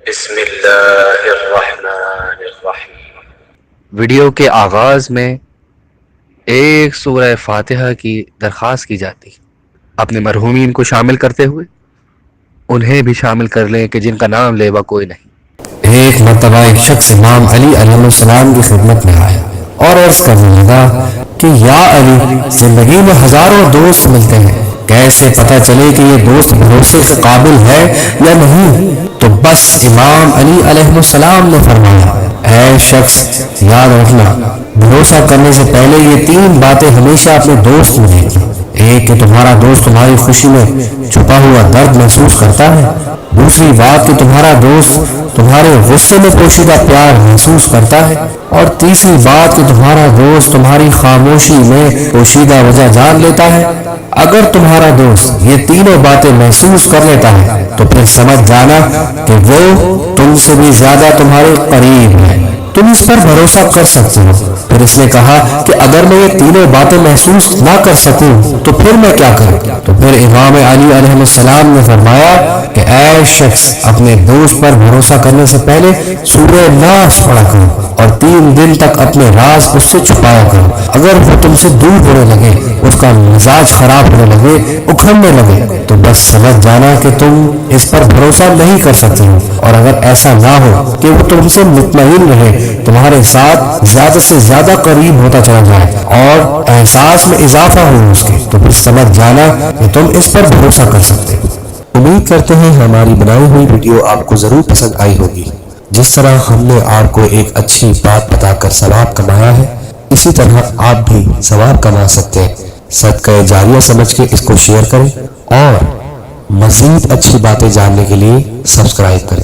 بسم اللہ الرحمن الرحیم۔ ویڈیو کے آغاز میں ایک سورہ فاتحہ کی درخواست کی جاتی، اپنے مرحومین کو شامل کرتے ہوئے انہیں بھی شامل کر لیں کہ جن کا نام لیوا کوئی نہیں۔ ایک مرتبہ ایک شخص امام علی علیہ السلام کی خدمت میں آیا اور عرض کرنے لگا کہ یا علی، زندگی میں ہزاروں دوست ملتے ہیں، کیسے پتہ چلے کہ یہ دوست بھروسے کے قابل ہے یا نہیں؟ تو بس امام علی علیہ السلام نے فرمایا، اے شخص یاد رکھنا، بھروسہ کرنے سے پہلے یہ 3 باتیں ہمیشہ اپنے دوست میں دیکھیں۔ ایک کہ تمہارا دوست تمہاری خوشی میں چھپا ہوا درد محسوس کرتا ہے، دوسری بات کہ تمہارا دوست تمہارے غصے میں پوشیدہ پیار محسوس کرتا ہے، اور تیسری بات کہ تمہارا دوست تمہاری خاموشی میں پوشیدہ وجہ جان لیتا ہے۔ اگر تمہارا دوست یہ تینوں باتیں محسوس کر لیتا ہے تو پھر سمجھ جانا کہ وہ تم سے بھی زیادہ تمہارے قریب ہے، تم اس پر بھروسہ کر سکتے ہو۔ پھر اس نے کہا کہ اگر میں یہ تینوں باتیں محسوس نہ کر سکوں تو پھر میں کیا کروں؟ تو پھر امام علی علیہ السلام نے فرمایا کہ اے شخص، اپنے دوست پر بھروسہ کرنے سے پہلے سورہ ناس پڑھا کرو اور 3 دن تک اپنے راز اس سے چھپایا کرو۔ اگر وہ تم سے دور ہونے لگے، اس کا مزاج خراب ہونے لگے، اکھڑنے لگے، تو بس سمجھ جانا کہ تم اس پر بھروسہ نہیں کر سکتے ہو۔ اور اگر ایسا نہ ہو کہ وہ تم سے مطمئن رہے، تمہارے ساتھ زیادہ سے زیادہ قریب ہوتا چلا جائے اور احساس میں اضافہ ہو اس کے، تو پھر سمجھ جانا کہ تم اس پر بھروسہ کر سکتے ہو۔ امید کرتے ہیں ہماری بنائی ہوئی ویڈیو آپ کو ضرور پسند آئی ہوگی۔ جس طرح ہم نے آپ کو ایک اچھی بات بتا کر ثواب کمایا ہے، اسی طرح آپ بھی ثواب کما سکتے ہیں۔ صدقہ جاریہ سمجھ کے اس کو شیئر کریں اور مزید اچھی باتیں جاننے کے لیے سبسکرائب کریں۔